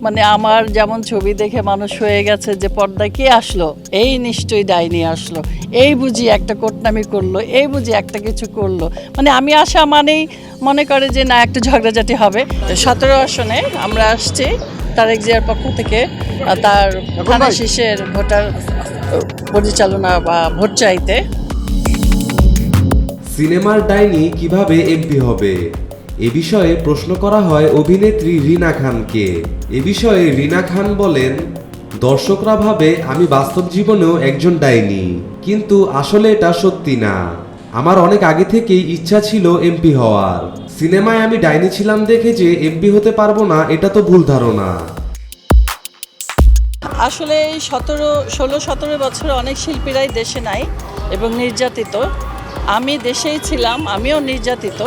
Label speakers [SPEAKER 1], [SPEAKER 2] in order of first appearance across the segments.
[SPEAKER 1] মানে আমার যেমন ছবি দেখে মানুষ হয়ে গেছে যে পর্দায় কে আসলো, এই নিশ্চয়ই ডাইনি আসলো, এই বুঝি একটা কোটনামি করলো, এই বুঝি একটা কিছু করলো। মানে আমি আসা মানেই মনে করে যে না একটা ঝগড়াঝাটি হবে। 17 আসনে আমরা আসছি তারেক জিয়ার পক্ষ থেকে তার থানা শীর্ষের ভোটার পরিচালনা বা ভোট চাইতে।
[SPEAKER 2] সিনেমার ডাইনি কিভাবে এমপি হবে এ বিষয়ে প্রশ্ন করা হয় অভিনেত্রী রিনা খানকে। এ বিষয়ে রিনা খান বলেন, দর্শকরা ভাবে আমি বাস্তব জীবনেও একজন ডাইনি, কিন্তু আসলে এটা সত্যি না। আমার অনেক আগে থেকেই ইচ্ছা ছিল এমপি হওয়ার। সিনেমায় আমি ডাইনি ছিলাম দেখে যে এমপি হতে পারবো না, এটা তো ভুল ধারণা।
[SPEAKER 1] আসলে এই 16-17 বছরে অনেক শিল্পীরাই দেশে নাই এবং নির্যাতিত। আমি দেশেই ছিলাম, আমিও নির্যাতিত।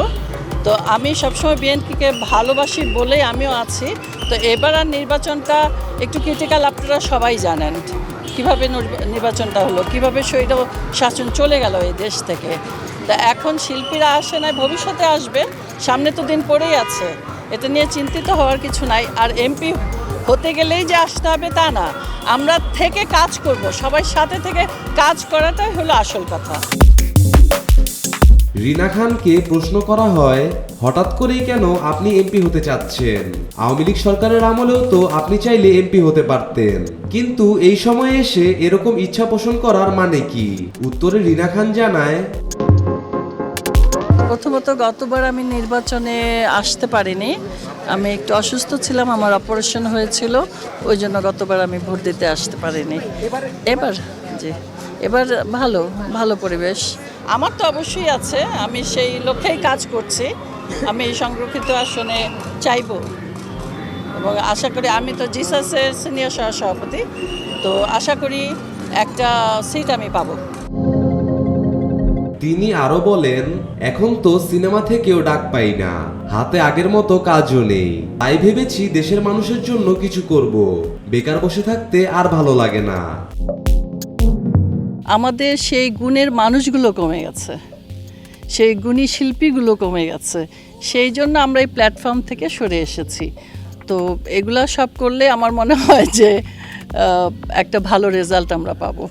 [SPEAKER 1] তো আমি সবসময় বিএনপিকে ভালোবাসি বলেই আমিও আছি। তো এবার আর নির্বাচনটা একটু ক্রিটিক্যাল, আপনারা সবাই জানেন কীভাবে নির্বাচনটা হলো, কীভাবে স্বৈর শাসন চলে গেল এই দেশ থেকে। তা এখন শিল্পীরা আসে নাই, ভবিষ্যতে আসবে, সামনে তো দিন পড়েই আছে, এটা নিয়ে চিন্তিত হওয়ার কিছু নাই। আর এমপি হতে গেলেই যে আসতে হবে তা না, আমরা থেকে কাজ করব, সবাই সাথে থেকে কাজ করাটাই হলো আসল কথা।
[SPEAKER 2] রিনা খানকে প্রশ্ন করা হয়, হঠাৎ করেই কেন আপনি এমপি হতে চাচ্ছেন? আওয়ামী লীগ সরকারের আমলেও তো আপনি চাইলে এমপি হতে পারতেন, কিন্তু এই সময়ে এসে এরকম ইচ্ছা পোষণ করার মানে কি? উত্তরে রিনা খান জানায়,
[SPEAKER 1] প্রথমত গতবার আমি নির্বাচনে আসতে পারিনি, আমি একটু অসুস্থ ছিলাম, আমার অপারেশন হয়েছিল, ওই জন্য গতবার আমি ভোট দিতে আসতে পারিনি। এবার জি, এবার ভালো ভালো পরিবেশ আমার তো অবশ্যই আছে, আমি সেই লক্ষ্যেই কাজ করছি। আমি এই সংরক্ষিত আসনে চাইব এবং আশা করি, আমি তো জিসাসের সিনিয়র সহসভাপতি, তো আশা করি একটা সিট আমি পাবো।
[SPEAKER 2] তিনি আরো বলেন, এখন তো সিনেমা থেকেও ডাক পাই না, হাতে আগের মতো কাজও নেই, তাই ভেবেছি দেশের মানুষের জন্য কিছু করব। বেকার বসে থাকতে আর ভালো লাগে না।
[SPEAKER 1] আমাদের সেই গুণের মানুষগুলো কমে গেছে, সেই গুণী শিল্পীগুলো কমে গেছে, সেই জন্য আমরা এই প্ল্যাটফর্ম থেকে সরে এসেছি। তো এগুলা সব করলে আমার মনে হয় যে একটা ভালো রেজাল্ট আমরা পাবো।